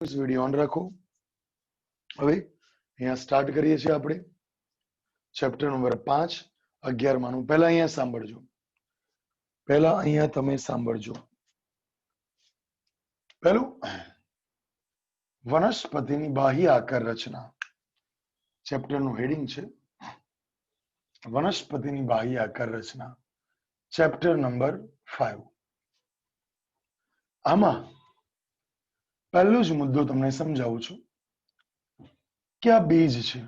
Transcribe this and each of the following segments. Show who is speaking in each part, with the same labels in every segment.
Speaker 1: Video on રાખો. હવે અહીંયા સ્ટાર્ટ કરીએ છીએ આપણે ચેપ્ટર નંબર 5 11માનું. પહેલા અહીંયા સાંભળજો. પહેલા અહીંયા તમે સાંભળજો. પહેલું વનસ્પતિની બાહ્ય આકાર રચના. ચેપ્ટરનું હેડિંગ છે વનસ્પતિની બાહ્ય આકાર રચના, ચેપ્ટર નંબર 5. આમાં પહેલો જ મુદ્દો તમને સમજાવું છું કે આ બીજ છે.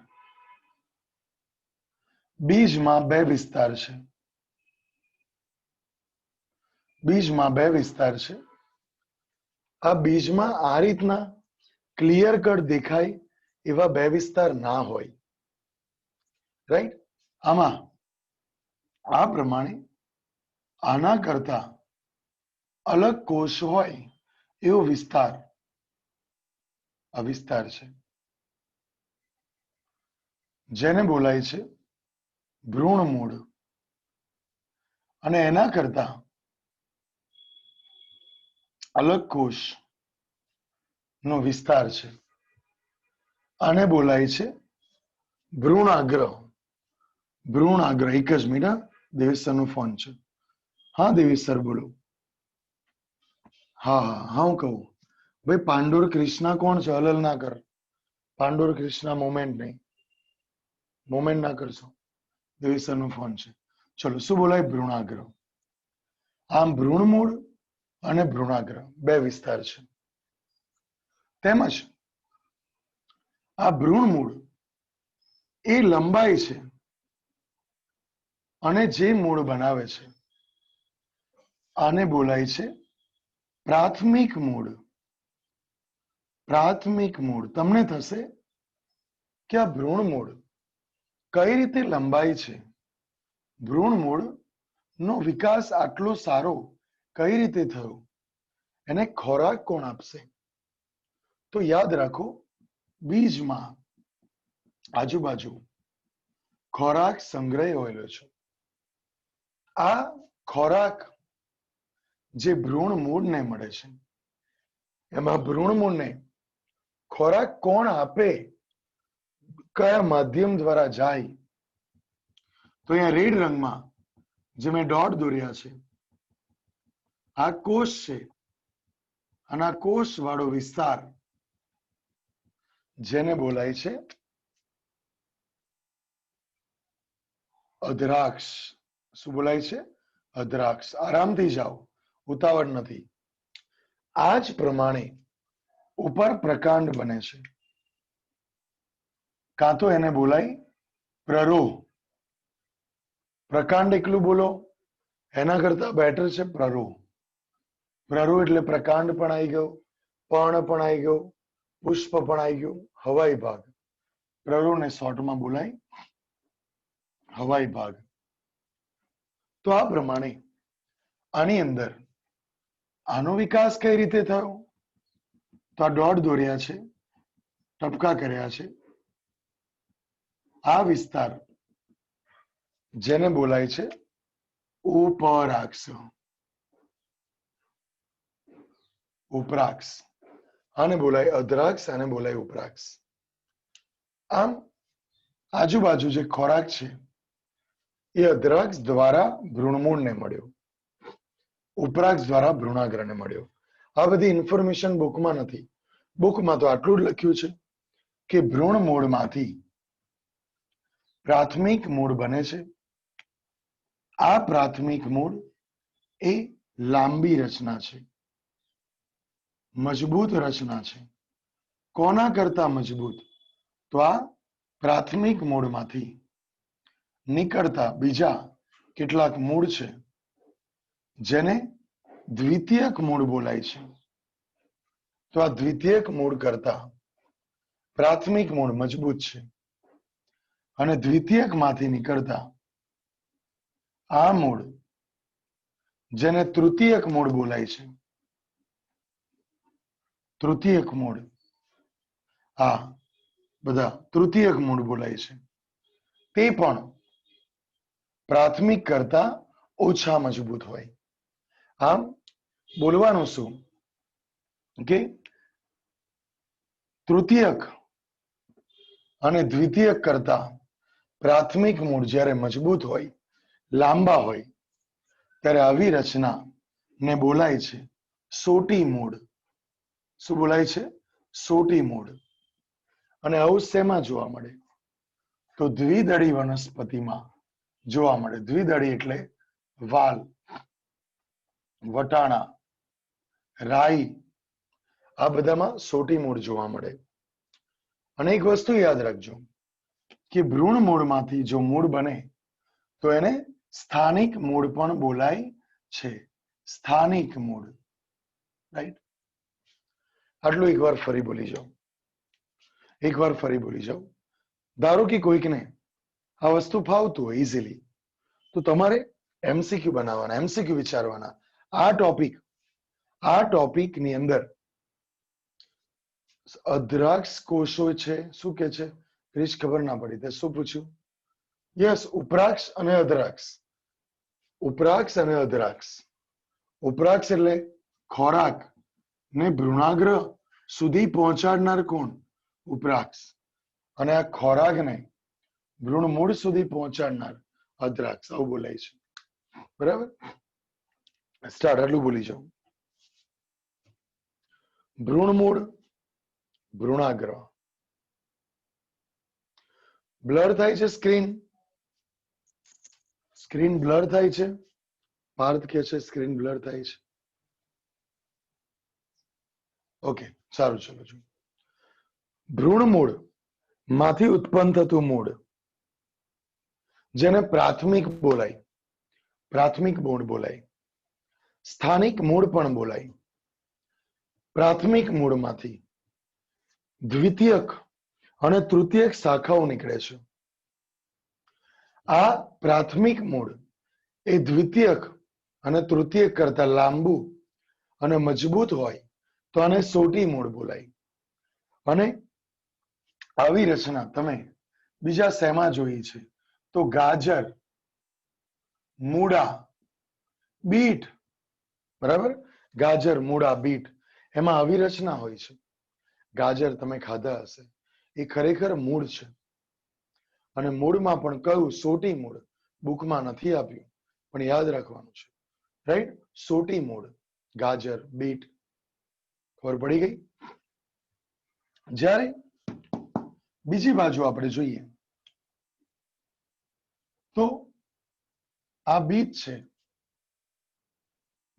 Speaker 1: બીજમાં બે વિસ્તાર છે. બીજમાં બે વિસ્તાર છે. આ બીજમાં આ રીતના ક્લિયર કટ દેખાય એવા બે વિસ્તાર ના હોય. રાઈટ? આમાં આ પ્રમાણે આના કરતા અલગ કોષ હોય એવો વિસ્તાર આ વિસ્તાર છે, જેને બોલાય છે ભ્રૂણમૂળ. અને એના કરતા અલગ કોષ નો વિસ્તાર છે, આને બોલાય છે ભ્રૂણાગ્ર. ભ્રૂણાગ્ર. એક જ મિનિટ, દેવેશ સર નો ફોન છે. હા દેવેશ સર બોલો. હા હું કહું ભાઈ, પાંડોર કૃષ્ણા કોણ છે? હલલ ના કર. પાંડોર કૃષ્ણા મોમેન્ટ નહીં, મોમેન્ટ ના કરશો. દેવેશ સર નો ફોન છે. ચલો, શું બોલાય? ભ્રૂણાગ્ર. આમ ભ્રૂણમૂળ અને ભ્રૂણાગ્ર બે વિસ્તાર છે. તેમજ આ ભ્રૂણમૂળ એ લંબાઈ છે અને જે મૂળ બનાવે છે આને બોલાય છે પ્રાથમિક મૂળ. પ્રાથમિક મૂળ. તમને થશે કે આ ભ્રૂણમૂળ કઈ રીતે લંબાય છે, ભ્રૂણમૂળ નો વિકાસ આટલો સારો કઈ રીતે થયો, એને ખોરાક કોણ આપશે? તો યાદ રાખો, બીજમાં આજુબાજુ ખોરાક સંગ્રહાયેલો છે. આ ખોરાક જે ભ્રૂણમૂળને મળે છે, એમાં ભ્રૂણમૂળને ખોરાક કોણ આપે, કયા માધ્યમ દ્વારા જાય? તો અહીંયા રેડ રંગમાં જે મેં ડોટ દોર્યા છે, આ કોષ છે. અને આ કોષ વાળો વિસ્તાર જેને બોલાય છે અધરાક્ષ. શું બોલાય છે? અધરાક્ષ. આરામથી જાઓ, ઉતાવળ નથી. આ જ પ્રમાણે ઉપર પ્રકાંડ બને છે, કાં તો એને બોલાય પ્રરોહ. પ્રકાંડ એકલું બોલો, એના કરતા બેટર છે પ્રરોહ. પ્રરોહ એટલે પ્રકાંડ પણ આવી ગયો, પર્ણ પણ આવી ગયો, પુષ્પ પણ આવી ગયું, હવાઈ ભાગ. પ્રરોહને શોર્ટમાં બોલાય હવાઈ ભાગ. તો આ પ્રમાણે આની અંદર આનો વિકાસ કઈ રીતે થયો? તો આ ડોટ દોર્યા છે, ટપકા કર્યા છે. આ વિસ્તાર જેને બોલાય છે ઉપરાક્ષ. ઉપરાક્ષ. આને બોલાય અધરાક્ષ, આને બોલાય ઉપરાક્ષ. આમ આજુબાજુ જે ખોરાક છે એ અધરાક્ષ દ્વારા ભ્રૂણમૂળને મળ્યો, ઉપરાક્ષ દ્વારા ભ્રૂણાગ્રને મળ્યો. આ બધી ઇન્ફોર્મેશન બુકમાં નથી. બુકમાં તો આટલું જ લખ્યું છે કે ભ્રૂણમૂળમાંથી પ્રાથમિક મૂળ બને છે. આ પ્રાથમિક મૂળ એ લાંબી રચના છે, મજબૂત રચના છે. કોના કરતા મજબૂત? તો આ પ્રાથમિક મૂળમાંથી નીકળતા બીજા કેટલાક મૂળ છે, જેને દ્વિતીયક મૂળ બોલાય છે. તો આ દ્વિતીયક મૂળ કરતા પ્રાથમિક મૂળ મજબૂત છે. અને દ્વિતીયક માંથી નીકળતા આ મૂળ, જેને તૃતીયક મૂળ બોલાય છે, તૃતીયક મૂળ, આ બધા તૃતીયક મૂળ બોલાય છે, તે પણ પ્રાથમિક કરતા ઓછા મજબૂત હોય. આમ બોલવાનું શું કે તૃતીયક અને દ્વિતીયક કરતા પ્રાથમિક મૂળ જ્યારે મજબૂત હોય, લાંબા હોય, ત્યારે આવી રચના ને બોલાય છે સોટી મૂળ. શું બોલાય છે? સોટી મૂળ. અને આવું શેમાં જોવા મળે? તો દ્વિદળી વનસ્પતિમાં જોવા મળે. દ્વિદળી એટલે વાલ, વટાણા, રાઈ, આ બધામાં સોટી મૂળ જોવા મળે. અને એક વસ્તુ યાદ રાખજો કે ભ્રૂણ મૂળમાંથી જો મૂળ બને તો એને સ્થાનિક મૂળ પણ બોલાય છે. સ્થાનિક મૂળ. રાઈટ? આટલું એકવાર ફરી બોલી જાઓ. એકવાર ફરી બોલી જાઓ. ધારો કે કોઈકને આ વસ્તુ ફાવતું હોય ઇઝીલી, તો તમારે એમસીક્યુ બનાવવાના, એમસીક્યુ વિચારવાના. આ ટોપિકની અંદર અદ્રાક્ષ કોષો છે. શું કે છે? રીચ ખબર ના પડી. તે શું પૂછ્યું? યસ, ઉપ્રાક્ષ અને અદ્રાક્ષ. ઉપ્રાક્ષ અને અદ્રાક્ષ. ઉપ્રાક્ષ એટલે ખોરાક ને ભ્રૂણાગ્ર સુધી પહોંચાડનાર કોણ? ઉપ્રાક્ષ. અને આ ખોરાકને ભ્રૂણ મૂળ સુધી પહોંચાડનાર અદ્રાક્ષ. આવું બોલાય છે. બરાબર? સ્ટાર્ટ. આટલું બોલી જાઉં. ભ્રૂણ મૂળ, ભ્રૂણાગ્ર. બ્લર થાય છે સ્ક્રીન? સ્ક્રીન બ્લર થાય છે? પાર્થ કે છે સ્ક્રીન બ્લર થાય છે. ઓકે, સારું. ચલો જો. ભ્રૂણ મૂળ માંથી ઉત્પન્ન થતું મૂળ જેને પ્રાથમિક બોલાય, પ્રાથમિક મૂળ બોલાય. સ્થાનિક મૂળ પણ બોલાય. પ્રાથમિક મૂળમાંથી દ્વિતીયક અને તૃતીયક શાખાઓ નીકળે છે. આ પ્રાથમિક મૂળ એ દ્વિતીયક અને તૃતીયક કરતા લાંબુ અને મજબૂત હોય તો આને સોટી મૂળ બોલાય. અને આવી રચના તમે બીજા શેમાં જોઈ છે? તો ગાજર, મૂળા, બીટ. બરાબર? ગાજર, મૂળા, બીટ, એમાં આવી રચના હોય છે. ગાજર તમે ખાધા હશે. એ ખરેખર મૂળ છે. અને મૂળમાં પણ કયું? સોટી મૂળ. બુકમાં નથી આપ્યું, પણ યાદ રાખવાનું છે. રાઈટ? સોટી મૂળ. ગાજર, બીટ. ખબર પડી ગઈ? જ્યારે બીજી બાજુ આપણે જોઈએ તો આ બીજ છે.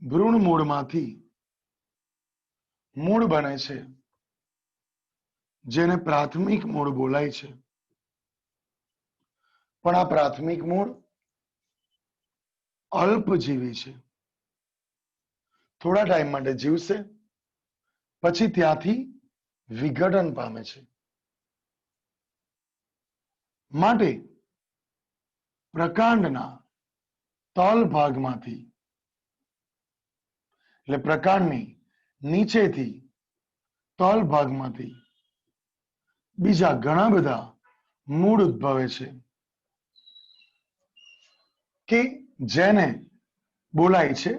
Speaker 1: ભ્રૂણ મૂળમાંથી મૂળ બને છે જેને પ્રાથમિક મૂળ બોલાય છે. પણ આ પ્રાથમિક મૂળ અલ્પજીવી છે. થોડા ટાઈમ માટે જીવશે, પછી ત્યાંથી વિઘટન પામે છે. માટે પ્રકાંડના તલ ભાગમાંથી, એટલે પ્રકાંડની નીચેથી તલ ભાગમાંથી બીજા ઘણા બધા મૂળ ઉદ્ભવે છે કે જેને બોલાય છે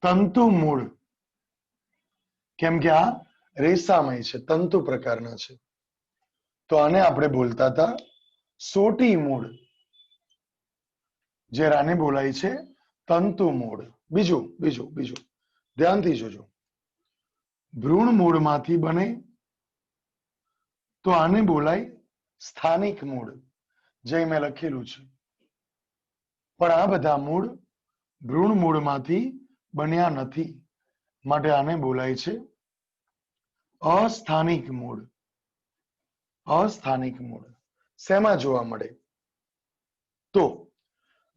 Speaker 1: તંતુ મૂળ. કેમ કે આ રેસામય છે, તંતુ પ્રકારના છે. તો આને આપણે બોલતા હતા સોટી મૂળ. જ્યારે આને બોલાય છે તંતુ મૂળ. બીજું બીજું બીજું ધ્યાનથી જોજો. ભ્રૂણ મૂળમાંથી બને તો આને બોલાય સ્થાનિક મૂળ, જે મેં લખેલું છે. પણ આ બધા મૂળ ભ્રૂણ મૂળમાંથી બન્યા નથી, માટે આને બોલાય છે અસ્થાનિક મૂળ. અસ્થાનિક મૂળ શેમાં જોવા મળે? તો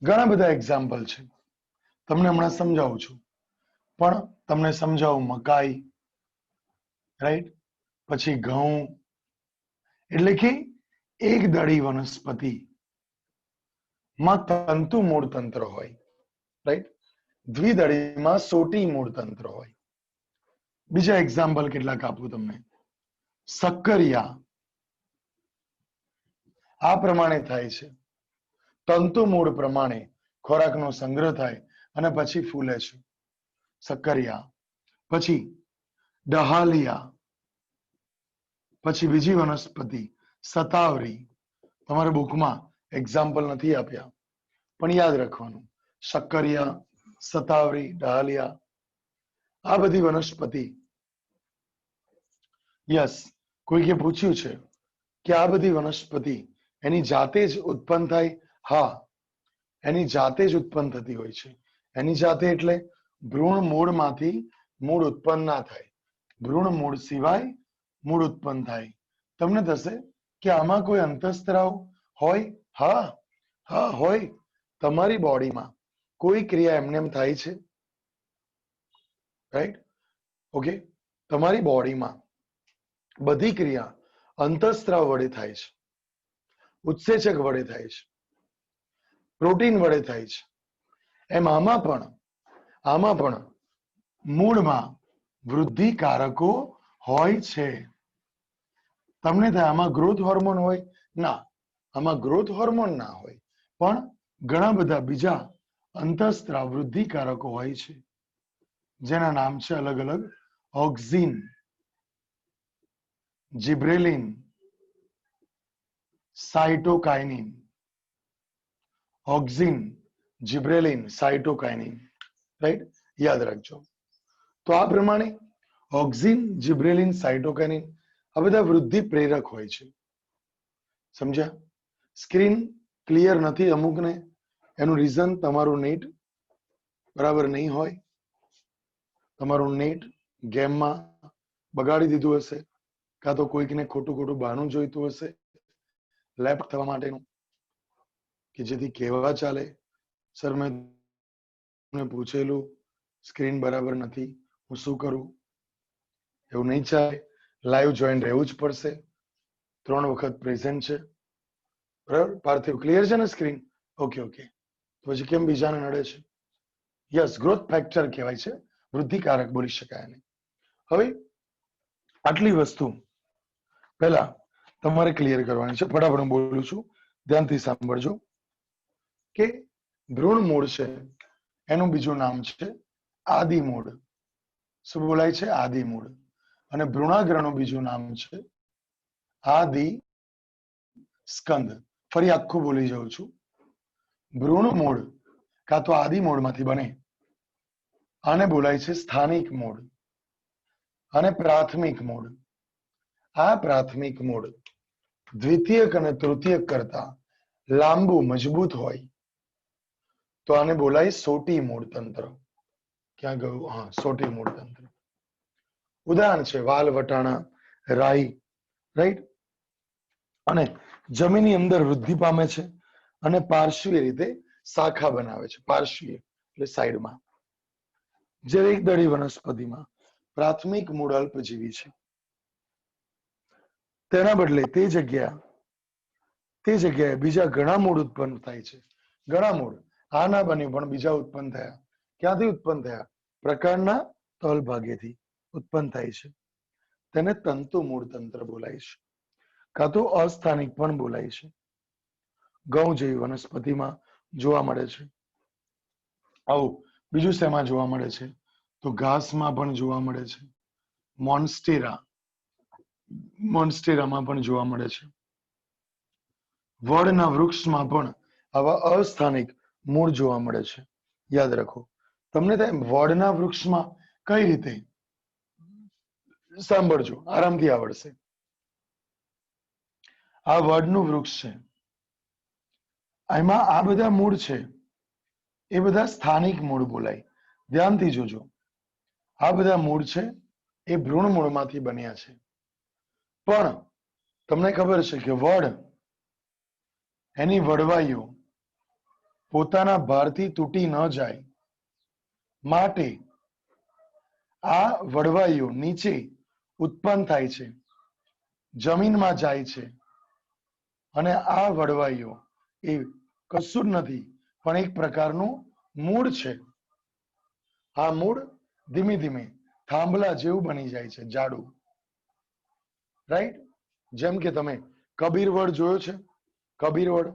Speaker 1: ઘણા બધા એક્ઝામ્પલ છે. તમને હમણાં સમજાવું છું, પણ તમને સમજાવું મકાઈ, રાઈટ, પછી ઘઉં. એટલે કે એક દળી વનસ્પતિ માં તંતુ મૂળ તંત્ર હોય, રાઈટ. દ્વિદળીમાં સોટી મૂળ તંત્ર હોય. બીજા એક્ઝામ્પલ કેટલાક આપું તમને. સક્કરિયા આ પ્રમાણે થાય છે. તંતુ મૂળ પ્રમાણે ખોરાકનો સંગ્રહ થાય અને પછી ફૂલે છે. સક્કરિયા. પછી ડહાલિયા, પછી બીજી વનસ્પતિ સતાવરી, તમારે બુકમાં એક્ઝામ્પલ નથી આપ્યા પણ યાદ રાખવાનું, શક્કરિયા, સતાવરી, ડાલિયા, આ બધી વનસ્પતિ. યસ, કોઈકે પૂછ્યું છે કે આ બધી વનસ્પતિ એની જાતે જ ઉત્પન્ન થાય? હા, એની જાતે જ ઉત્પન્ન થતી હોય છે. એની જાતે એટલે ભ્રૂણ મૂળમાંથી મૂળ ઉત્પન્ન ના થાય, ભ્રૂણ મૂળ સિવાય મૂળ ઉત્પન્ન થાય. તમને થશે કે આમાં કોઈ અંતઃસ્ત્રાવ હોય? હા, હા હોય. તમારી બોડીમાં કોઈ ક્રિયા એમને એમ થાય છે? રાઈટ? ઓકે, તમારી બોડીમાં બધી ક્રિયા અંતઃસ્ત્રાવ વડે થાય છે, ઉત્સેચક વડે થાય છે, પ્રોટીન વડે થાય છે. એમ આમાં પણ મૂળમાં વૃદ્ધિકારકો હોય છે. તમને થાય આમાં ગ્રોથ હોર્મોન હોય? ના, આમાં ગ્રોથ હોર્મોન ના હોય, પણ ઘણા બધા બીજા અંતઃસ્ત્રાવ વૃદ્ધિકારકો હોય છે, જેના નામ છે અલગ અલગ: auxin, જિબ્રેલિન, cytokinin. Auxin, જિબ્રેલિન, cytokinin. Right? યાદ રાખજો. તો આ પ્રમાણે ઓક્સિન, જિબ્રેલિન, સાઇટોકાઇનિન આ બધા વૃદ્ધિ પ્રેરક હોય છે. સમજ્યા? સ્ક્રીન ક્લિયર નથી અમુકને, એનું રીઝન તમારું નેટ બરાબર નહીં હોય, તમારું નેટ ગેમમાં બગાડી દીધું હશે, કાં તો કોઈકને ખોટું ખોટું બહાનું જોઈતું હશે લેફ્ટ થવા માટેનું, કે જેથી કહેવા ચાલે સર મેં પૂછેલું સ્ક્રીન બરાબર નથી, હું શું કરું? એવું નહીં ચાલે, લાઈવ જોઈન રહેવું જ પડશે. 3 વખત પ્રેઝન્ટ છે, બરાબર? પાર્થિવ ક્લિયર છે ને સ્ક્રીન? Okay okay. પછી કેમ બીજાને નડે છે? યસ, ગ્રોથ ફેક્ટર કહેવાય છે, વૃદ્ધિકારક બોલી શકાય એને. હવે આટલી વસ્તુ પહેલા તમારે ક્લિયર કરવાની છે. ફટાફટ હું બોલું છું, ધ્યાનથી સાંભળજો. કે ભ્રૂણ મૂળ છે એનું બીજું નામ છે આદિ મૂળ. શું બોલાય છે? આદિ મૂળ. અને ભ્રૂણાગ્રનું બીજું નામ છે આદિ સ્કંદ. ફરી આખું બોલી જાઉં છું. ભ્રૂણ મૂળ કાં તો આદિ મૂળમાંથી બને, આને બોલાય છે સ્થાનિક મૂળ અને પ્રાથમિક મૂળ. આ પ્રાથમિક મૂળ દ્વિતીયક અને તૃતીયક કરતા લાંબુ મજબૂત હોય તો આને બોલાય સોટી મૂળ તંત્ર. ક્યાં ગયું? હા, સોટી મૂળ તંત્ર. ઉદાહરણ છે વાલ, વટાણા, રાઈ. રાઈટ? અને જમીનની અંદર વૃદ્ધિ પામે છે અને પાર્શ્વીય રીતે શાખા બનાવે છે. પાર્શ્વીય એટલે સાઈડમાં. જ્યારે એક દળી વનસ્પતિમાં પ્રાથમિક મૂળ અલ્પજીવી છે, તેના બદલે તે જગ્યાએ બીજા ઘણા મૂળ ઉત્પન્ન થાય છે. ઘણા મૂળ. આ ના બન્યું પણ બીજા ઉત્પન્ન થયા. ક્યાંથી ઉત્પન્ન થયા? પ્રકાંડના તલ ભાગેથી ઉત્પન્ન થાય છે. તેને તંતુ મૂળ તંત્ર બોલાય છે, કાં તો અસ્થાનિક પણ બોલાય છે. ઘઉં જેવી વનસ્પતિમાં જોવા મળે છે. આવું બીજું શેમાં જોવા મળે છે? તો ઘાસમાં પણ જોવા મળે છે. મોન્સ્ટેરામાં પણ જોવા મળે છે. વડના વૃક્ષમાં પણ આવા અસ્થાનિક મૂળ જોવા મળે છે. યાદ રાખો. તમને થાય વડના વૃક્ષમાં કઈ રીતે? સાંભળજો, આરામથી આવડશે. આ વડનું વૃક્ષ છે, એમાં આ બધા મૂળ છે એ બધા સ્થાનિક મૂળ બોલાય. ધ્યાનથી જોજો. આ બધા મૂળ છે એ ભ્રૂણ મૂળમાંથી બન્યા છે. પણ તમને ખબર છે કે વડ, એની વડવાઈઓ પોતાના ભારથી તૂટી ન જાય માટે આ વડવાઈઓ નીચે ઉત્પન્ન થાય છે, જમીનમાં જાય છે. અને આ વડવાઈઓ એ કશું જ નથી પણ એક પ્રકારનું મૂળ છે. આ મૂળ ધીમે ધીમે થાંભલા જેવું બની જાય છે, જાડું. રાઈટ? જેમ કે તમે કબીર વડ જોયો છે? કબીર વડ,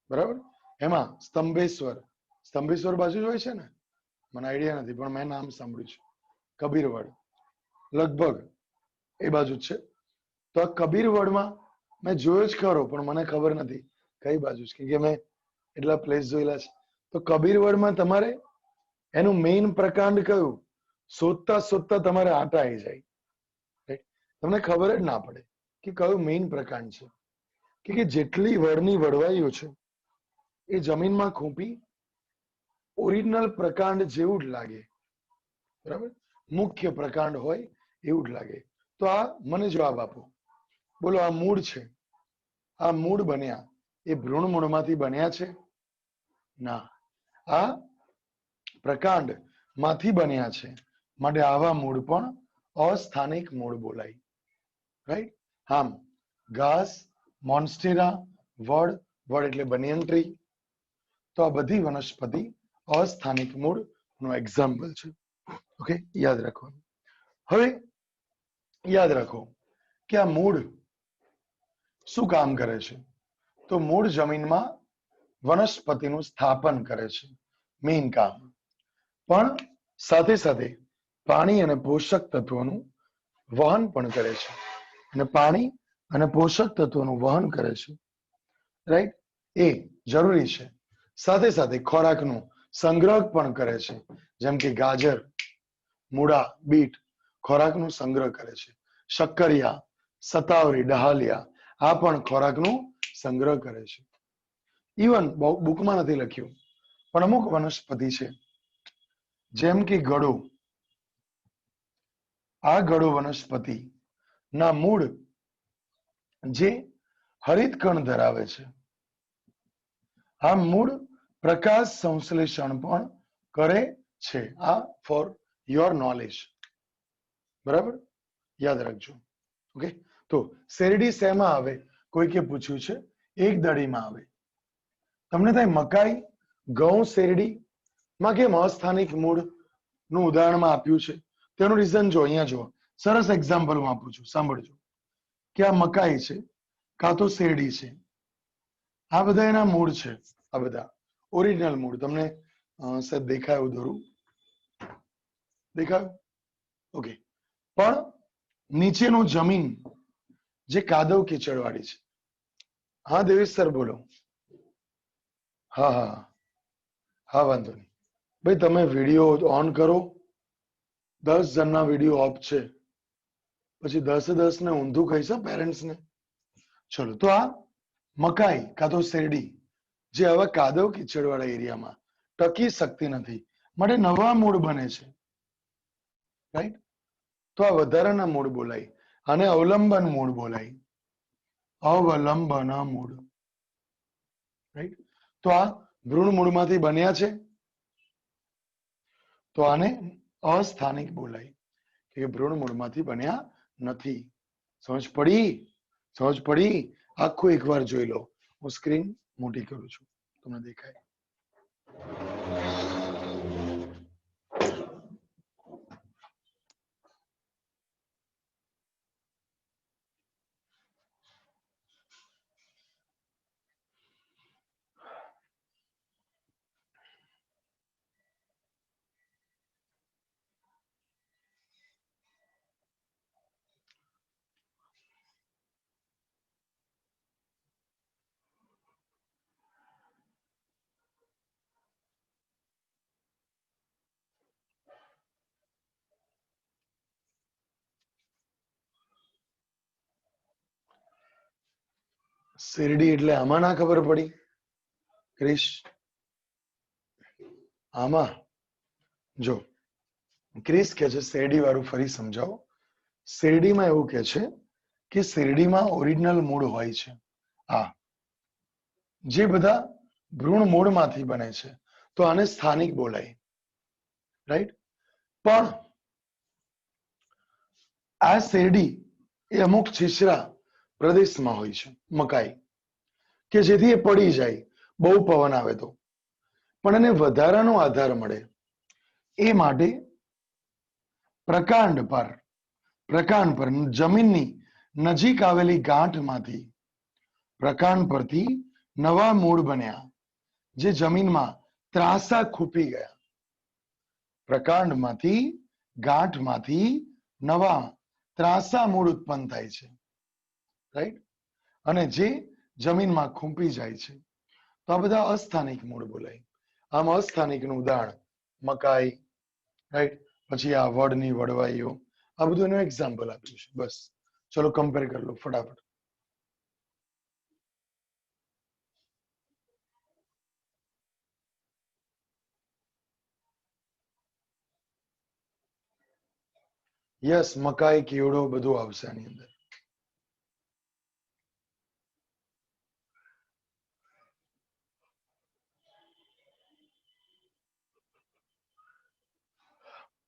Speaker 1: બરાબર? એમાં સ્તંભેશ્વર બાજુ જ હોય છે ને? મને આઈડિયા નથી પણ મેં નામ સાંભળ્યું છે કબીર વડ. લગભગ એ બાજુ જ છે. તો આ કબીર વડમાં મેં જોયો જ ખરો, પણ મને ખબર નથી કઈ બાજુ છે, કેમ કે મેં એટલા પ્લેસ જોયેલા છે. તો કબીર વડમાં તમારે એનું મેઇન પ્રકાંડ કયું શોધતા શોધતા તમારે આટા આવી જાય, right? તમને ખબર જ ના પડે કે કયું મેઇન પ્રકાંડ છે, કે જેટલી વડની વડવાઈઓ છે એ જમીનમાં ખૂંપી ઓરિજિનલ પ્રકાંડ જેવું જ લાગે, બરાબર, મુખ્ય પ્રકાંડ હોય એવું જ લાગે. તો આ મને જવાબ આપો, બોલો આ મૂળ છે, આ મૂળ બન્યા એ ભ્રૂણ મૂળમાંથી બન્યા છે? ના, આ પ્રકાંડ માંથી બન્યા છે, માટે આવા મૂળ પણ અસ્થાનિક મૂળ બોલાય, રાઈટ? આમ ઘાસ, મોન્સ્ટેરા, વડ, વડ એટલે બનિયન ટ્રી, તો આ બધી વનસ્પતિ અસ્થાનિક મૂળ નું એક્ઝામ્પલ છે. ઓકે, યાદ રાખવાનું. હવે યાદ રાખો કે આ મૂળ શું કામ કરે છે? તો મૂળ જમીનમાં વનસ્પતિનું સ્થાપન કરે છે, મેઇન કામ. પણ સાથે સાથે પાણી અને પોષક તત્વોનું વહન પણ કરે છે, અને પાણી અને પોષક તત્વોનું વહન કરે છે, રાઈટ? એ જરૂરી છે. સાથે સાથે ખોરાકનું સંગ્રહ પણ કરે છે, જેમ કે ગાજર, મૂળા, બીટ ખોરાકનું સંગ્રહ કરે છે. શક્કરિયા, સતાવરી, ડહાલિયા આ પણ ખોરાકનું સંગ્રહ કરે છે. ઇવન બુકમાં નથી લખ્યું, પણ અમુક વનસ્પતિ છે જેમ કે ગળો, આ ગળો વનસ્પતિ ના મૂળ જે હરિતકણ ધરાવે છે, આ મૂળ પ્રકાશ સંશ્લેષણ પણ કરે છે. આ ફોર યોર નોલેજ, બરાબર, યાદ રાખજો. ઓકે, તો શેરડી શેમાં આવે? કોઈકે પૂછ્યું છે, એક દડીમાં આવે. તમને થાય મકાઈ, ઘઉં, શેરડી માં કેમ અસ્થાનિક મૂળ નું ઉદાહરણમાં આપ્યું છે? તેનું રીઝન જો અહીંયા જો, સરસ એક્ઝામ્પલ હું આપું છું, સાંભળજો. કે આ મકાઈ છે કાં તો શેરડી છે, આ બધા એના મૂળ છે, આ બધા ઓરિજિનલ મૂળ. તમને સાહેબ દેખાય એવું દોરું, દેખાયું? ઓકે, પણ નીચેનું જમીન જે કાદવ કીચડ વાળી છે. હા દેવેશ સર બોલો. હા હા હા, વાંધો નહીં ભાઈ, તમે વિડીયો ઓન કરો. 10 જણના વિડીયો ઓફ છે, પછી 10 ને ઊંધું કહીશ પેરેન્ટ્સ ને. ચલો, તો આ મકાઈ કાં તો શેરડી જે આવા કાદવ કીચડ વાળા એરિયામાં ટકી શકતી નથી, માટે નવા મૂળ બને છે, રાઈટ? તો આ વધારાના મૂળ બોલાય, અને અવલંબન મૂળ બોલાય, અવલંબન મૂળ, રાઈટ? તો આ ભ્રૂણ મૂળમાંથી બન્યા છે, તો આને અસ્થાનિક બોલાય, કે ભ્રૂણ મૂળમાંથી બન્યા નથી. સમજ પડી? સમજ પડી? આખું એકવાર જોઈ લો. હું સ્ક્રીન મોટી કરું છું, તમને દેખાય. શેરડી એટલે આમાં ના ખબર પડી? ક્રિશ, આમાં જો ક્રિસ કે છે શેરડી વાળું ફરી સમજાવો. શેરડીમાં એવું કે છે કે શેરડીમાં ઓરિજિનલ મૂળ હોય છે, આ જે બધા ભ્રૂણ મૂળમાંથી બને છે, તો આને સ્થાનિક બોલાય, રાઈટ? પણ આ શેરડી એ અમુક છીછરા પ્રદેશમાં હોય છે, મકાઈ, કે જેથી એ પડી જાય બહુ પવન આવે તો, પણ એને વધારાનો આધાર મળે એ માટે પ્રકાંડ પર જમીનની નજીક આવેલી ગાંઠમાંથી પ્રકાંડ પરથી નવા મૂળ બન્યા, જે જમીનમાં ત્રાંસા ખૂપી ગયા. પ્રકાંડમાંથી ગાંઠમાંથી નવા ત્રાંસા મૂળ ઉત્પન્ન થાય છે, રાઈટ, અને જે જમીનમાં ખૂંપી જાય છે. તો આ બધા અસ્થાનિક મૂળ બોલાય. આમ અસ્થાનિકનું ઉદાહરણ મકાઈ, રાઈટ, પછી આ વડની વડવાઈઓ, આ બધું એનું એક્ઝામ્પલ આપ્યું છે. બસ ચલો કમ્પેર કરી લો ફટાફટ. યસ, મકાઈ, કેવડો બધું આવશે આની અંદર.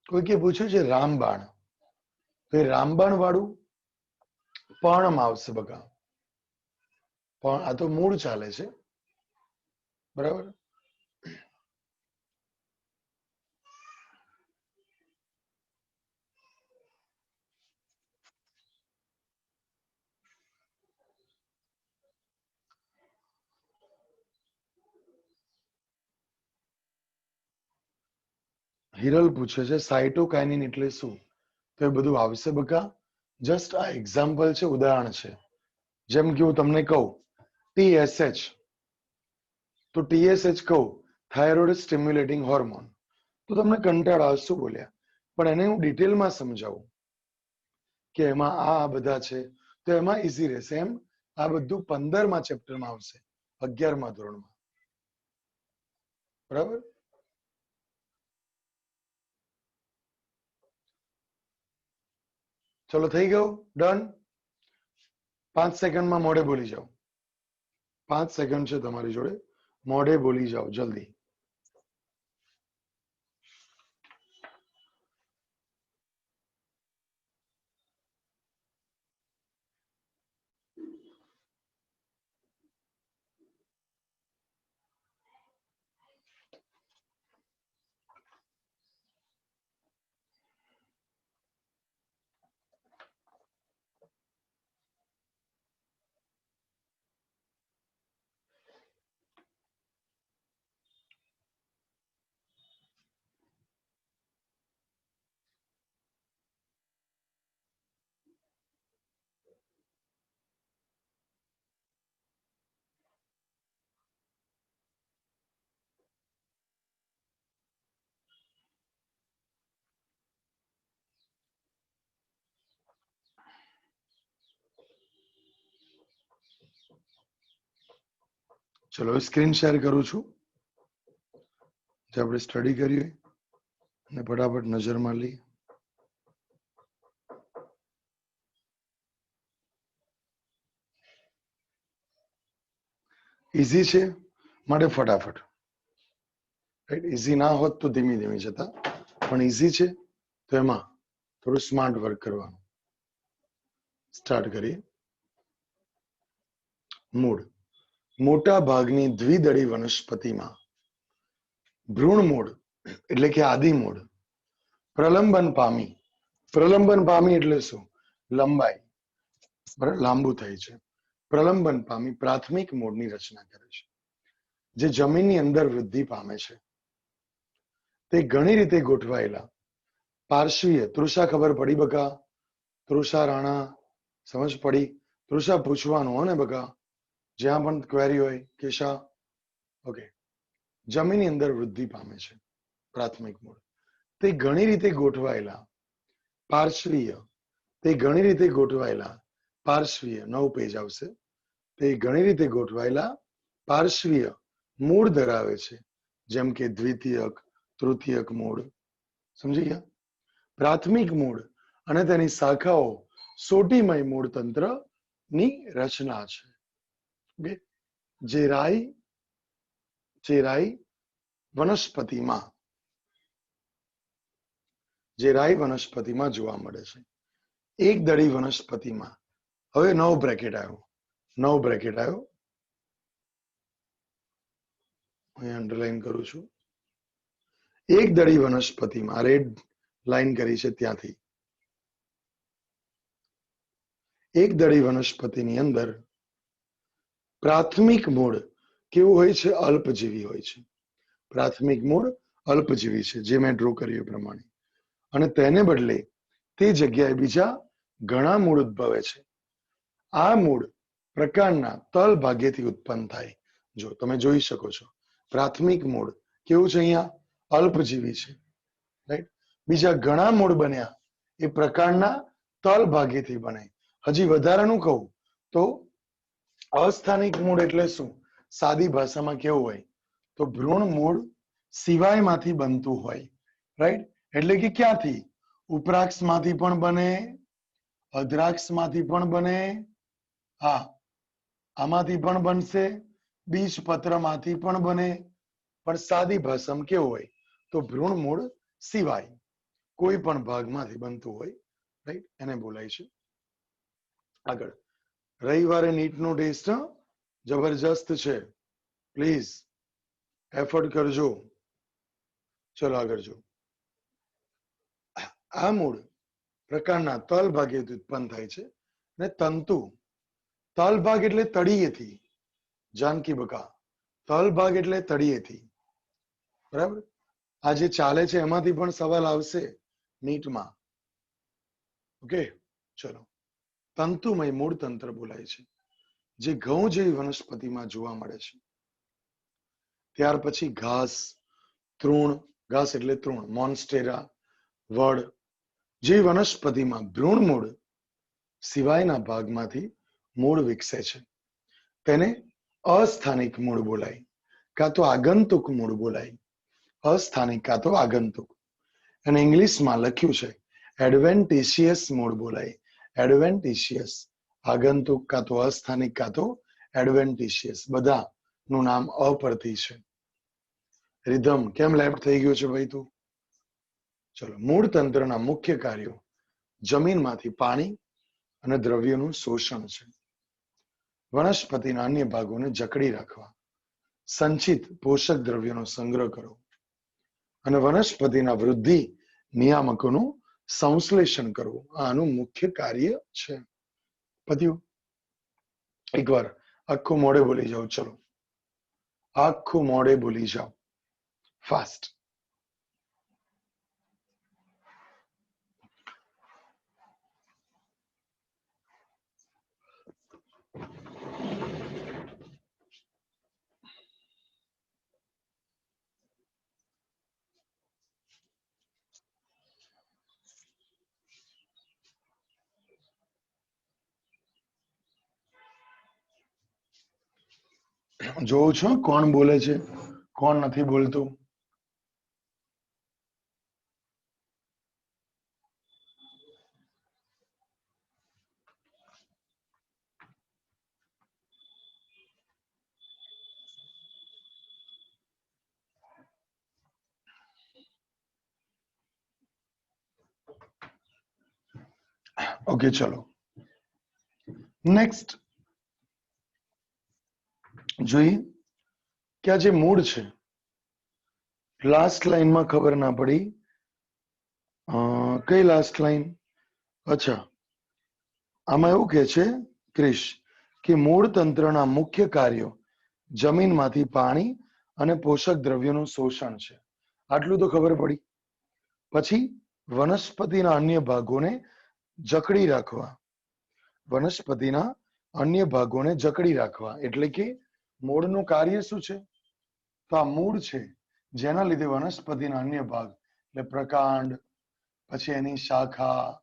Speaker 1: કોઈકે પૂછ્યું છે રામબાણ, તો એ રામબાણ વાળું પર્ણમાં આવશે બકા. પણ આ તો મૂળ ચાલે છે, બરાબર. હિરલ પૂછે છે સાયટોકાઇનિન એટલે શું? તો એ બધું આવશે બકા. જસ્ટ આ એક્ઝામ્પલ છે, ઉદાહરણ છે. જેમ કે હું તમને કહું TSH, તો TSH કહું થાઇરોઇડ સ્ટિમ્યુલેટિંગ હોર્મોન, તો તમને કંટાળો આવે શું બોલ્યા, પણ એને હું ડિટેલમાં સમજાવું કે એમાં આ બધા છે, તો એમાં ઈઝી રહેશે. એમ આ બધું 15મા ચેપ્ટરમાં આવશે, 11મા ધોરણમાં, બરાબર. ચલો થઈ ગયું, ડન. 5 સેકન્ડમાં મોઢે બોલી જાઓ. 5 સેકન્ડ છે તમારી જોડે, મોઢે બોલી જાઓ જલ્દી. ચલો સ્ક્રીન શેર કરું છું, જે આપણે સ્ટડી કરીએ અને ફટાફટ નજરમાં લઈએ. ઈઝી છે માટે ફટાફટ, રાઈટ. ઈઝી ના હોત તો ધીમી ધીમી જતા, પણ ઈઝી છે તો એમાં થોડું સ્માર્ટ વર્ક કરવાનું. સ્ટાર્ટ કરીએ. મૂળ. મોટા ભાગની દ્વિદળી વનસ્પતિમાં ભ્રૂણ મૂળ એટલે કે આદિ મૂળ પ્રલંબન પામી. પ્રલંબન પામી એટલે શું? લંબાઈ, બરાબર, લાંબુ થાય છે. પ્રલંબન પામી પ્રાથમિક મૂળની રચના કરે છે, જે જમીનની અંદર વૃદ્ધિ પામે છે. તે ઘણી રીતે ગોઠવાયેલા પાર્શ્વીય, તૃષા ખબર પડી બકા? તૃષા રાણા, સમજ પડી? તૃષા પૂછવાનું હો ને બકા, જ્યાં પણ ક્વેરી હોય. Keisha, okay. જમીનની અંદર વૃદ્ધિ પામે છે પ્રાથમિક મૂળ. તે ઘણી રીતે ગોઠવાયેલા પાર્શ્વીય, તે ઘણી રીતે ગોઠવાયેલા પાર્શ્વીય, 9 પેજ આવશે. તે ઘણી રીતે ગોઠવાયેલા પાર્શ્વીય મૂળ ધરાવે છે, જેમ કે દ્વિતીયક, તૃતીયક મૂળ. સમજી ગયા? પ્રાથમિક મૂળ અને તેની શાખાઓ સોટીમય મૂળ તંત્ર ની રચના છે. ચેરાઈ વનસ્પતિમાં, જે રાઈ વનસ્પતિમાં જોવા મળે છે. એક દળી વનસ્પતિમાં, હવે 9 બ્રેકેટ આવ્યો, 9 બ્રેકેટ આવ્યો, અહીં અંડરલાઈન કરું છું. એક દળી વનસ્પતિમાં, રેડ લાઈન કરી છે ત્યાંથી, એક દળી વનસ્પતિની અંદર પ્રાથમિક મૂળ કેવું હોય છે? અલ્પજીવી હોય છે. પ્રાથમિક મૂળ અલ્પજીવી છે, જે મેં ડ્રો કર્યું એ પ્રમાણે. અને તેને બદલે તે જગ્યાએ બીજા ઘણા મૂળ ઉદ્ભવે છે. આ મૂળ પ્રકાંડના તલ ભાગેથી ઉત્પન્ન થાય. જો તમે જોઈ શકો છો પ્રાથમિક મૂળ કેવું છે, અહીંયા અલ્પજીવી છે, રાઈટ. બીજા ઘણા મૂળ બન્યા એ પ્રકાંડના તલ ભાગેથી બને. હજી વધારાનું કહું તો અસ્થાનિક મૂળ એટલે શું? સાદી ભાષામાં કેવું હોય તો ભ્રૂણ મૂળ સિવાયમાંથી બનતું હોય, રાઈટ. એટલે કે ક્યાંથી? ઉપરાક્ષમાંથી પણ બને, અદ્રાક્ષમાંથી પણ બને, હા આમાંથી પણ બનશે, બીજપત્રમાંથી પણ બને. પણ સાદી ભાષામાં કેવું હોય તો ભ્રૂણ મૂળ સિવાય કોઈ પણ ભાગમાંથી બનતું હોય, રાઈટ, એને બોલાય છે. આગળ રવિવારે નીટનો ટેસ્ટ જબરજસ્ત છે, પ્લીઝ એફર્ટ કરજો. ચલો આગળ જો. આ મૂળ પ્રકારના તલ ભાગેથી ઉત્પન્ન થાય છે ને તંતુ, તલ ભાગ એટલે તળિયેથી, જાનકી બકા, તલ ભાગ એટલે તળિયેથી, બરાબર. આ જે ચાલે છે એમાંથી પણ સવાલ આવશે નીટમાં. ઓકે ચલો. તંતુમય મૂળ તંત્ર બોલાય છે, જે ઘઉં જેવી વનસ્પતિમાં જોવા મળે છે. ત્યાર પછી ઘાસ, તૃણ, ઘાસ એટલે તૃણ, મોન્સ્ટેરા, વડ જે વનસ્પતિમાં ભ્રૂણ મૂળ સિવાયના ભાગમાંથી મૂળ વિકસે છે તેને અસ્થાનિક મૂળ બોલાય, કાં તો આગંતુક મૂળ બોલાય. અસ્થાનિક કાં તો આગંતુક. અને ઇંગ્લિશમાં લખ્યું છે એડવેન્ટિશિયસ મૂળ બોલાય. એડવેન્ટિશિયસ, આગંતુક કાં તો અસ્થાનિક કાં તો એડવેન્ટિશિયસ, બધા નું નામ અ પરથી છે. રિધમ કેમ લેફ્ટ થઈ ગયું છે ભાઈ તું? ચલો. મૂળ તંત્રના મુખ્ય કાર્યો જમીનમાંથી પાણી અને દ્રવ્યોનું શોષણ છે, વનસ્પતિના અન્ય ભાગોને જકડી રાખવા, સંચિત પોષક દ્રવ્યોનો સંગ્રહ કરો અને વનસ્પતિના વૃદ્ધિ નિયામકોનું સંશ્લેષણ કરવું. આનું મુખ્ય કાર્ય છે. પત્યું? એકવાર આખું મોડે બોલી જાઓ. ચલો આખું મોડે બોલી જાઓ, ફાસ્ટ. જોઉં છો કોણ બોલે છે, કોણ નથી બોલતું. ઓકે ચલો નેક્સ્ટ જોઈએ કે આ જે મૂળ છે, લાસ્ટ લાઈનમાં ખબર ના પડી. કઈ લાસ્ટ લાઈન? અચ્છા, આમાં એવું કે છે ક્રિશ કે મૂળ તંત્રના મુખ્ય કાર્યો જમીનમાંથી પાણી અને પોષક દ્રવ્યોનું શોષણ છે. આટલું તો ખબર પડી. પછી વનસ્પતિના અન્ય ભાગોને જકડી રાખવા, વનસ્પતિના અન્ય ભાગોને જકડી રાખવા એટલે કે મૂળનું કાર્ય શું છે? તો આ મૂળ છે જેના લીધે વનસ્પતિના અન્ય ભાગ એટલે પ્રકાંડ, પછી એની શાખા,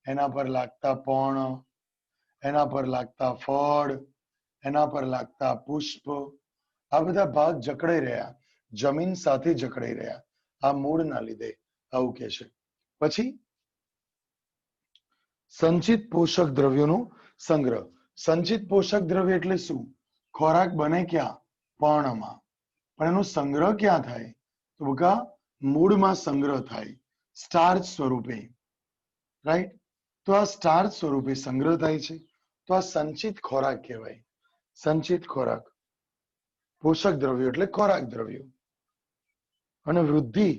Speaker 1: એના પર લાગતા પર્ણ, એના પર લાગતા ફળ, એના પર લાગતા પુષ્પ, આ બધા ભાગ જકડાઈ રહ્યા, જમીન સાથે જકડાઈ રહ્યા, આ મૂળના લીધે આવું કે છે. પછી સંચિત પોષક દ્રવ્યોનો સંગ્રહ. સંચિત પોષક દ્રવ્ય એટલે શું? ખોરાક બને ક્યાં? પર્ણમાં. પણ એનો સંગ્રહ ક્યાં થાય? તો બકા મૂળમાં સંગ્રહ થાય, સ્ટાર્ચ સ્વરૂપે, રાઈટ. તો આ સ્ટાર્ચ સ્વરૂપે સંગ્રહ થાય છે, તો આ સંચિત ખોરાક કહેવાય. સંચિત ખોરાક, પોષક દ્રવ્યો એટલે ખોરાક દ્રવ્યો. અને વૃદ્ધિ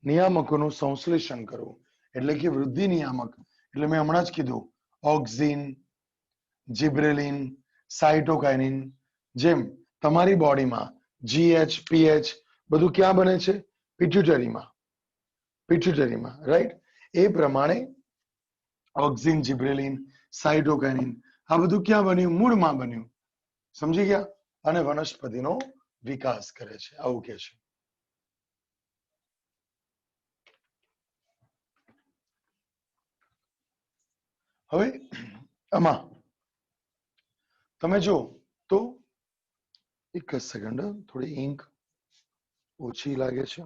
Speaker 1: નિયામકોનું સંશ્લેષણ કરવું એટલે કે વૃદ્ધિ નિયામક એટલે મેં હમણાં જ કીધું ઓક્સિન, જિબ્રેલિન, સાઇટોકાઇનિન. જેમ તમારી બોડીમાં જીએચ, પીએચ બધું ક્યાં બને છે? પિટ્યુટરીમાં. રાઈટ. એ પ્રમાણે ઓક્સિન, જિબ્રેલિન, સાઇટોકાઇનિન આ બધું ક્યાં બન્યું? મૂળમાં બન્યું. સમજી ગયા? અને વનસ્પતિનો વિકાસ કરે છે, આવું કે છે. હવે આમાં તમે જો તો એક જ સેકન્ડ, થોડી ઇંક ઓછી લાગે છે.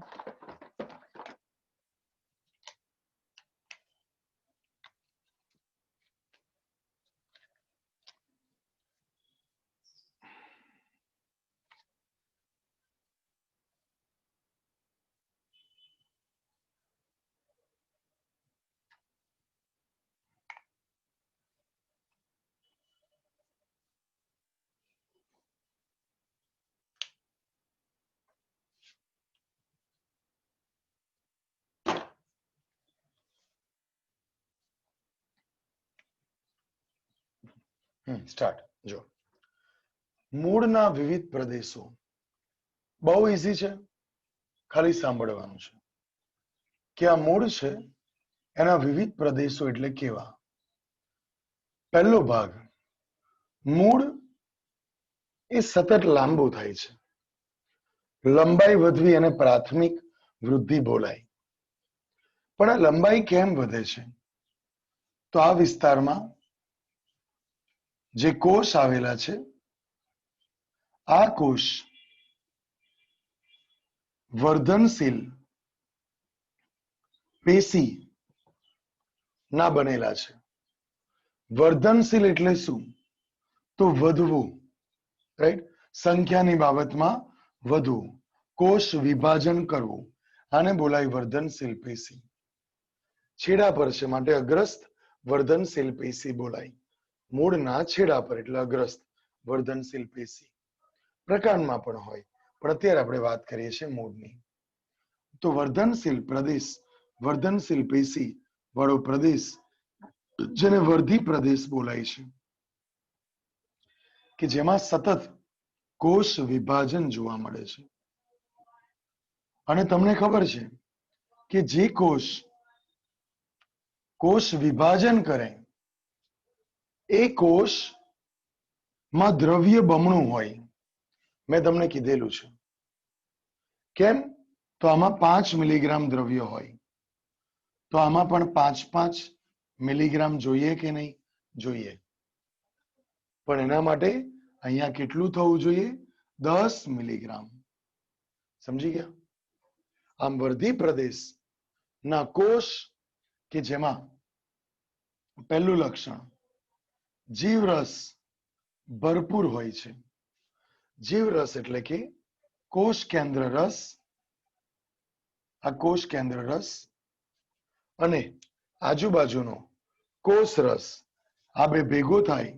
Speaker 1: સ્ટાર્ટ. જો મૂળના વિવિધ પ્રદેશો, બહુ ઈઝી છે, ખાલી સાંભળવાનું છે કે આ મૂળ છે એના વિવિધ પ્રદેશો એટલે કેવા. પહેલો ભાગ, મૂળ એ સતત લાંબુ થાય છે, લંબાઈ વધવી અને પ્રાથમિક વૃદ્ધિ બોલાય. પણ આ લંબાઈ કેમ વધે છે? તો આ વિસ્તારમાં જે કોષ આવેલા છે, આ કોષ વર્ધનશીલ પેશી ના બનેલા છે. વર્ધનશીલ એટલે શું? તો વધવું, રાઈટ? સંખ્યાની બાબતમાં વધવું, કોષ વિભાજન કરવું, આને બોલાય વર્ધનશીલ પેશી. છેડા પર છે માટે અગ્રસ્ત વર્ધનશીલ પેશી બોલાય. મૂળના છેડા પર એટલે અગ્રસ્ત વર્ધનશીલ પેશી. પ્રકાંડમાં પણ હોય, પણ અત્યારે આપણે વાત કરીએ છીએ મૂળની. તો વર્ધનશીલ પ્રદેશ, વર્ધનશીલ પેશી વાળો પ્રદેશ જેને વર્ધી પ્રદેશ બોલાય છે, કે જેમાં સતત કોષ વિભાજન જોવા મળે છે. અને તમને ખબર છે કે જે કોષ વિભાજન કરે એ કોષ માં દ્રવ્ય બમણું હોય. મેં તમને કીધેલું છે. કેમ? તો આમાં 5 મિલીગ્રામ દ્રવ્ય હોય, તો આમાં પણ 5 મિલીગ્રામ જોઈએ કે નહીં? જોઈએ. પણ એના માટે અહીંયા કેટલું થવું જોઈએ? 10 મિલીગ્રામ. સમજી ગયા? આમ વર્ધી પ્રદેશ ના કોષ કે જેમાં પહેલું લક્ષણ જીવરસ ભરપૂર હોય છે. જીવરસ એટલે કે કોષ કેન્દ્ર રસ. આ કોષ કેન્દ્ર રસ અને આજુબાજુનો કોષ રસ, આ બે ભેગો થાય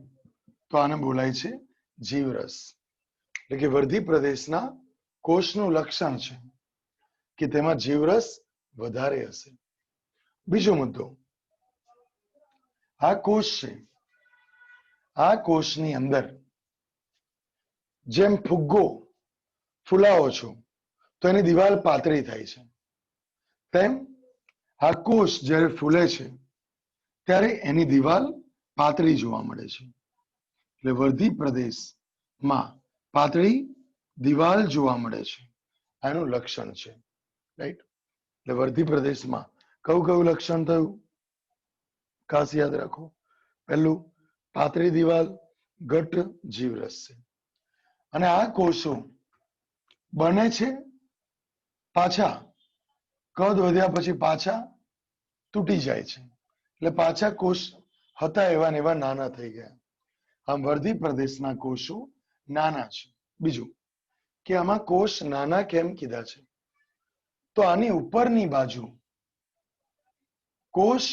Speaker 1: તો આને બોલાય છે જીવરસ. એટલે કે વર્ધી પ્રદેશના કોષનું લક્ષણ છે કે તેમાં જીવરસ વધારે હશે. બીજો મુદ્દો, આ કોષ છે, આ કોષની અંદર જેમ ફુગ્ગો ફૂલાવો છો તો એની દિવાલ પાતળી થાય છે, તેમ આ કોષ જ્યારે ફૂલે છે ત્યારે એની દિવાલ પાતળી જોવા મળે છે. એટલે વર્ધી પ્રદેશમાં પાતળી દિવાલ જોવા મળે છે, આનું લક્ષણ છે, રાઈટ? એટલે વર્ધી પ્રદેશમાં કયું લક્ષણ થયું? ખાસ યાદ રાખો. પહેલું, પાતળી દિવાલ, ઘટ્ટ જીવરસ છે. અને આ કોષો બને છે પાછા, કદ વધ્યા પછી પાછા તૂટી જાય છે. એટલે પાછા કોષ હતા એવા ને એવા નાના થઈ ગયા. આમ વર્ધી પ્રદેશના કોષો નાના છે. બીજું કે આમાં કોષ નાના કેમ કીધા છે? તો આની ઉપરની બાજુ કોષ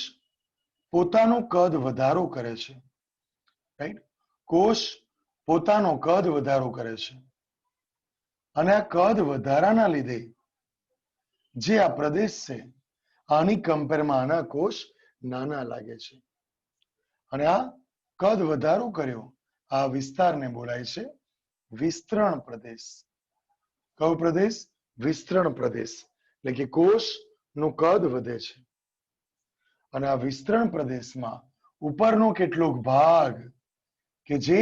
Speaker 1: પોતાનું કદ વધારો કરે છે, રાઈટ? કોષ પોતાનો કદ વધારો કરે છે અને આ કદ વધારાના લીધે જે આ પ્રદેશ છે આની કમ્પેરમાં આના કોષ નાના લાગે છે. અને આ કદ વધારો કર્યો આ વિસ્તારને બોલાય છે વિસ્તરણ પ્રદેશ. કયો પ્રદેશ? વિસ્તરણ પ્રદેશ. એટલે કે કોષ નું કદ વધે છે અને આ વિસ્તરણ પ્રદેશમાં ઉપરનો કેટલોક ભાગ કે જે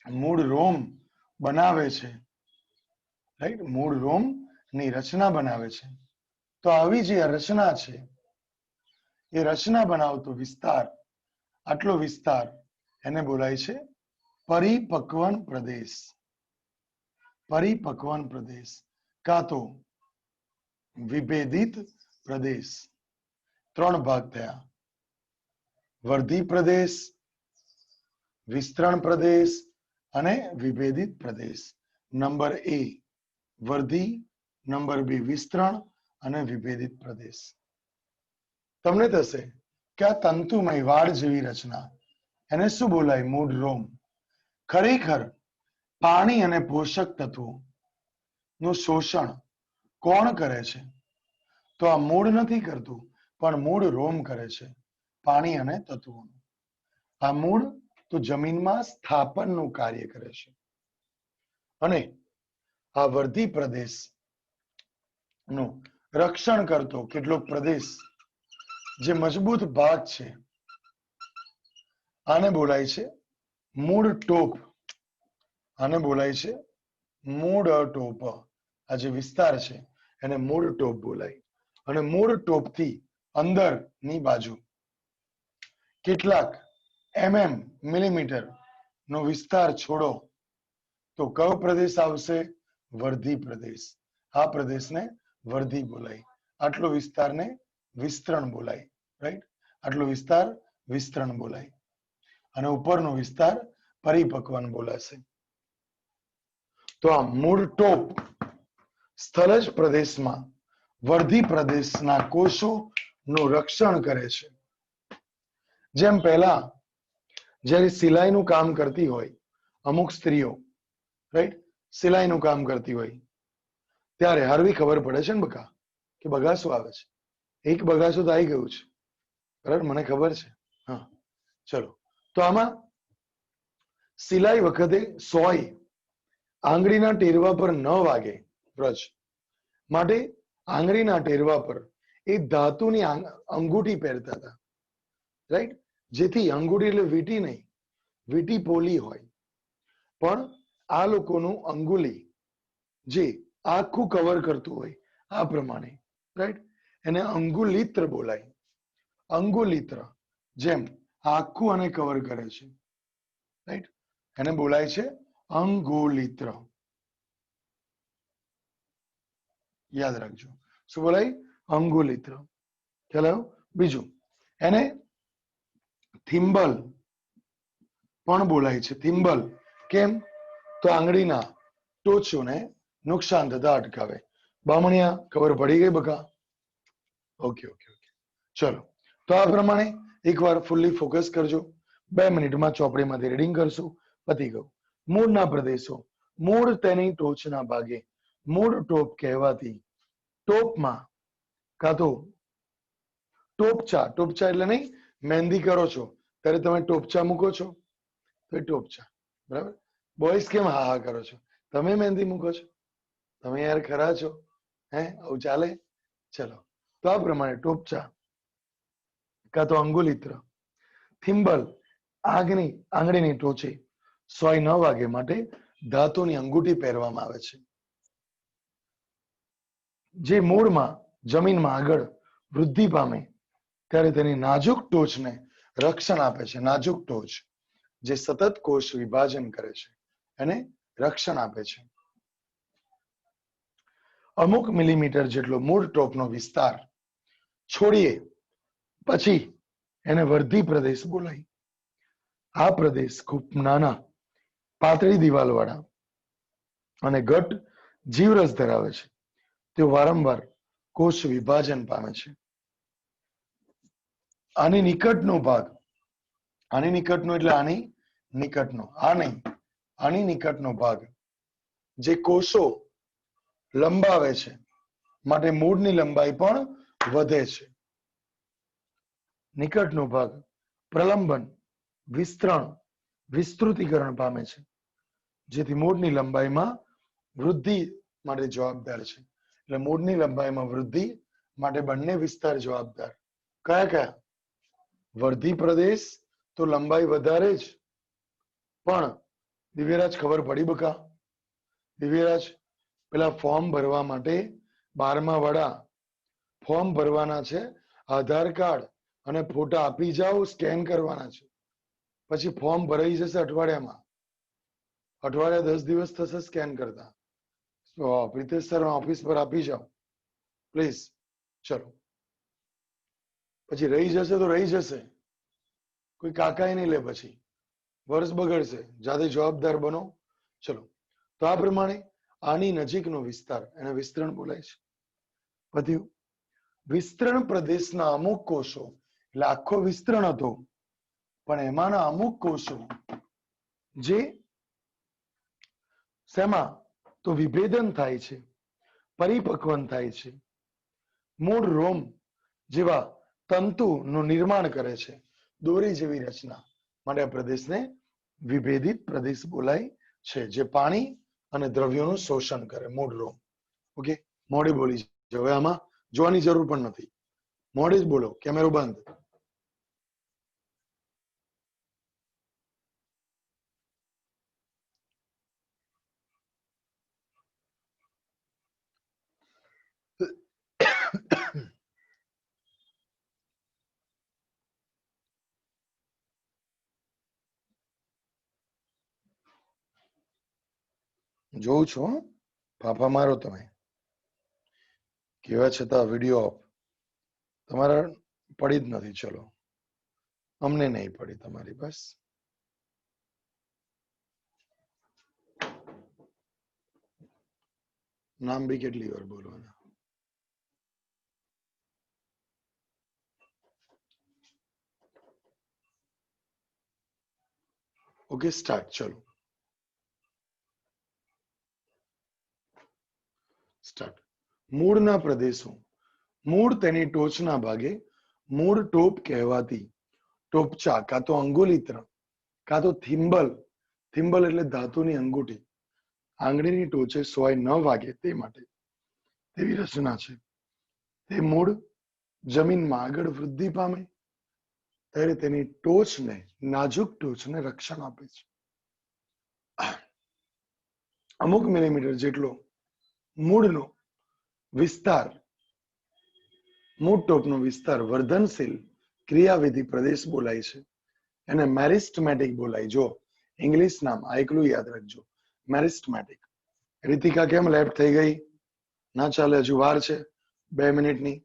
Speaker 1: મૂળ રોમ બનાવે છે, રાઈટ, મૂળ રોમ ની રચના બનાવે છે. તો આવી જે રચના છે એ રચના બનાવતો વિસ્તાર, આટલો વિસ્તાર એને બોલાય છે પરિપક્વન પ્રદેશ. પરિપક્વન પ્રદેશ કાં તો વિભેદિત પ્રદેશ. ત્રણ ભાગ થયા: વર્ધી પ્રદેશ, વિસ્તરણ પ્રદેશ અને વિભેદિત પ્રદેશ. નંબર એ વર્ધી, નંબર બી વિસ્તરણ અને વિભેદિત પ્રદેશ. તમને થશે કે આ તંતુમય વાળ જેવી રચના, એને શું બોલાય? મૂળ રોમ. ખરેખર પાણી અને પોષક તત્વો નું શોષણ કોણ કરે છે? તો આ મૂળ નથી કરતું, પણ મૂળ રોમ કરે છે પાણી અને તત્વોનું. આ મૂળ તો જમીનમાં સ્થાપનનું કાર્ય કરે છે. અને આ વર્ધી પ્રદેશ નું રક્ષણ કરતો કેટલોક પ્રદેશ, જે મજબૂત ભાગ છે, આને બોલાય છે મૂળ ટોપ. આને બોલાય છે મૂળ ટોપ. આ જે વિસ્તાર છે એને મૂળ ટોપ બોલાય. અને મૂળ ટોપથી અંદરની બાજુ કેટલાક મિલીમીટર નો વિસ્તાર છોડો તો કયો પ્રદેશ આવશે? વર્ધી પ્રદેશ. આ પ્રદેશને વર્ધી બોલાય. આટલો વિસ્તારને વિસ્તરણ બોલાય. રાઈટ, આટલો વિસ્તાર વિસ્તરણ બોલાય. અને ઉપરનો વિસ્તાર પરિપક્વન બોલાશે. તો આ મૂળ ટોપ સ્થળજ પ્રદેશમાં વર્ધી પ્રદેશના કોષો નું રક્ષણ કરે છે. જેમ પહેલા જ્યારે સિલાઈનું કામ કરતી હોય અમુક સ્ત્રીઓ, રાઈટ, સિલાઈનું કામ કરતી હોય ત્યારે હરવી ખબર પડે છે ને બકા કે બગાસું આવે છે. એક બગાસું તો આવી ગયું છે, બરાબર, મને ખબર છે. હા, ચલો. તો આમાં સિલાઈ વખતે સોય આંગળીના ટેરવા પર ન વાગે વ્રજ માટે આંગળીના ટેરવા પર એ ધાતુની અંગૂઠી પહેરતા હતા, રાઈટ, જેથી અંગૂઠી એટલે વીટી નહીં, વીટી પોલી હોય. પણ આ લોકોનું અંગુલી જે આખું કવર કરતું હોય આ પ્રમાણે, રાઈટ, એને અંગુલિત્ર બોલાય. અંગુલિત્ર જેમ આખું અને કવર કરે છે, રાઈટ, એને બોલાય છે અંગુલિત્ર. યાદ રાખજો, શું બોલાય? અંગુલિત્ર. ખ્યાલ આવ્યો? બીજું એને થિમ્બલ પણ બોલાય છે. થિમ્બલ કેમ? તો આંગળીના ટોચોને નુકસાન થતા અટકાવે. બામણિયા ખબર પડી ગઈ બકા? ઓકે ઓકે ઓકે, ચલો. તો આ પ્રમાણે એકવાર ફૂલ્લી ફોકસ કરજો. 2 મિનિટમાં ચોપડીમાંથી રીડિંગ કરશું, પતી ગયું. મૂળના પ્રદેશો. મૂળ તેની ટોચના ભાગે મૂળ ટોપ કહેવાથી ટોપમાં કાં તો ટોપચા, ટોપચા એટલે નહીં, મહેંદી કરો છો ત્યારે તમે ટોપચા મૂકો છો તો એ ટોપચા, બરાબર. બોયસ કેમ હા હા કરો છો? તમે મહેંદી મૂકો છો? તમે યાર ખરા છો? હે, આવું ચાલે? ચલો, તો આ પ્રમાણે ટોપચા કાં તો અંગુલિત્ર. થિમ્બલ આંગળીની ટોચે સોય ન વાગે માટે ધાતુની અંગૂઠી પહેરવામાં આવે છે, જે મૂળમાં જમીનમાં આગળ વૃદ્ધિ પામે ત્યારે તેની નાજુક ટોચને રક્ષણ આપે છે. નાજુક ટોચ જે સતત કોષ વિભાજન કરે છે એને રક્ષણ આપે છે. અમુક મિલીમીટર જેટલો મૂળ ટોપનો વિસ્તાર છોડીએ પછી એને વર્ધી પ્રદેશ બોલાય. આ પ્રદેશ ખૂબ નાના પાતળી દિવાલ વાળા અને ઘટ જીવરસ ધરાવે છે. તેઓ વારંવાર કોષ વિભાજન પામે છે. આની નિકટનો ભાગ, આની નિકટનો એટલે આની નિકટનો, આ નહીં, આની નિકટનો ભાગ જે કોષો લંબાવે છે માટે મૂળની લંબાઈ પણ વધે છે. નિકટનો ભાગ પ્રલંબન, વિસ્તરણ, વિસ્તૃતીકરણ પામે છે, જેથી મૂળની લંબાઈમાં વૃદ્ધિ માટે જવાબદાર છે. એટલે મૂળની લંબાઈમાં વૃદ્ધિ માટે બંને વિસ્તાર જવાબદાર. કયા કયા? વર્ધી પ્રદેશ તો લંબાઈ વધારે જ, પણ દિવ્યરાજ ખબર પડી બકા? દિવ્યરાજ પેલા ફોર્મ ભરવા માટે 12મા વાળા ફોર્મ ભરવાના છે, આધાર કાર્ડ અને ફોટા આપી જાઓ, સ્કેન કરવાના છે, પછી ફોર્મ ભરાઈ જશે અઠવાડિયામાં. અઠવાડિયા 10 દિવસ થશે સ્કેન કરતા. પ્રિતેશ સર ઓફિસ પર આપી જાઓ પ્લીઝ. ચલો, પછી રહી જશે તો રહી જશે, કોઈ કાકાએ નહીં લે, પછી વર્ષ બગડશે. જાતે જવાબદાર બનો. ચલો, તો આ પ્રમાણે આની નજીકનો વિસ્તાર એને વિસ્તરણ બોલાય છે. પછી વિસ્તરણ પ્રદેશના અમુક કોષો, એટલે આખો વિસ્તરણ હતો પણ એમાંના અમુક કોષો જે શેમાં તો વિભેદન થાય છે, પરિપક્વન થાય છે, મૂળ રોમ જેવા તંતુનું નિર્માણ કરે છે, દોરી જેવી રચના માટે આ પ્રદેશને વિભેદિત પ્રદેશ બોલાય છે, જે પાણી અને દ્રવ્યોનું શોષણ કરે. મૂળ રોમ. ઓકે, મોડે બોલી છે. હવે આમાં જોવાની જરૂર પણ નથી, મોડે જ બોલો. કેમેરો બંધ. જોઉં છું, ફાફા મારો તમે. કેવા છતાં વિડીયો તમારા પડી જ નથી. ચલો, અમને નહીં પડી તમારી. બસ નામ બી કેટલી વાર બોલવાના. Okay, start. ચલો, સ્ટાર્ટ. મૂળના પ્રદેશો. મૂળ તેની ટોચના ભાગે મૂળ ટોપ કહેવાતી ટોપચા કાં તો અંગુલિત્ર કાં તો થિમ્બલ. થિમ્બલ એટલે ધાતુની અંગૂઠી, આંગળીની ટોચે સોય ન વાગે તે માટે તેવી રચના છે. તે મૂળ જમીનમાં આગળ વૃદ્ધિ પામે ત્યારે તેની ટોચને, નાજુક ટોચને રક્ષણ આપે છે. અમુક મિલીમીટર જેટલો મૂળનો વિસ્તાર, મૂળ ટોપનો વિસ્તાર વર્ધનશીલ ક્રિયાવિધિ પ્રદેશ બોલાય છે. એને મેરિસ્ટમેટિક બોલાય. જો ઇંગ્લિશ નામ આ એકલું યાદ રાખજો, મેરિસ્ટમેટિક. રીતિકા કેમ લેફ્ટ થઈ ગઈ? ના ચાલે, હજુ વાર છે 2 મિનિટની.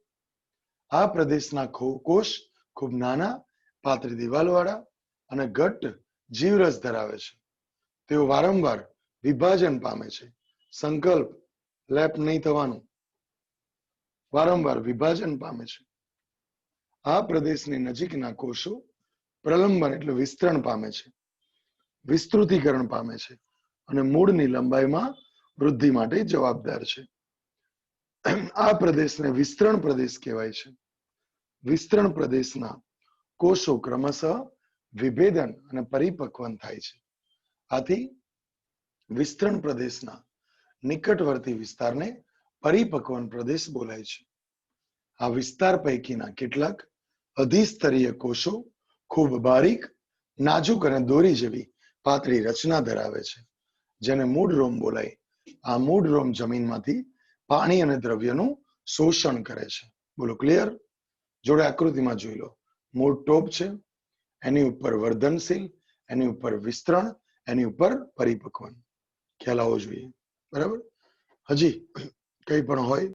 Speaker 1: આ પ્રદેશના કોષ ખૂબ નાના, પાતળી દિવાલવાળા અને ઘટ્ટ જીવરસ ધરાવે છે. તેઓ વારંવાર વિભાજન પામે છે. સંકલ્પ, લેફ્ટ નહીં થવાનું. વારંવાર વિભાજન પામે છે. આ પ્રદેશની નજીકના કોષો પ્રલંબન એટલે વિસ્તરણ પામે છે, વિસ્તૃતીકરણ પામે છે અને મૂળની લંબાઈમાં વૃદ્ધિ માટે જવાબદાર છે. આ પ્રદેશને વિસ્તરણ પ્રદેશ કહેવાય છે. વિસ્તરણ પ્રદેશના કોષો ક્રમશઃ વિભેદન અને પરિપક્વન થાય છે. આથી વિસ્તરણ પ્રદેશના નિકટવર્તી વિસ્તારને પરિપક્વન પ્રદેશ બોલાય છે. આ વિસ્તાર પૈકીના કેટલાક અધિસ્તરીય કોષો ખૂબ બારીક, નાજુક અને દોરી જેવી પાતળી રચના ધરાવે છે, જેને મૂળ રોમ બોલાય. આ મૂળ રોમ જમીનમાંથી પાણી અને દ્રવ્યનું શોષણ કરે છે. બોલો, ક્લિયર? જોડે આકૃતિમાં જોઈ લો. મૂળ ટોપ છે, એની ઉપર વર્ધનશીલ, એની ઉપર વિસ્તરણ, એની ઉપર પરિપક્વન. ખ્યાલ આવવો જોઈએ. બરાબર? હજી કઈ પણ હોય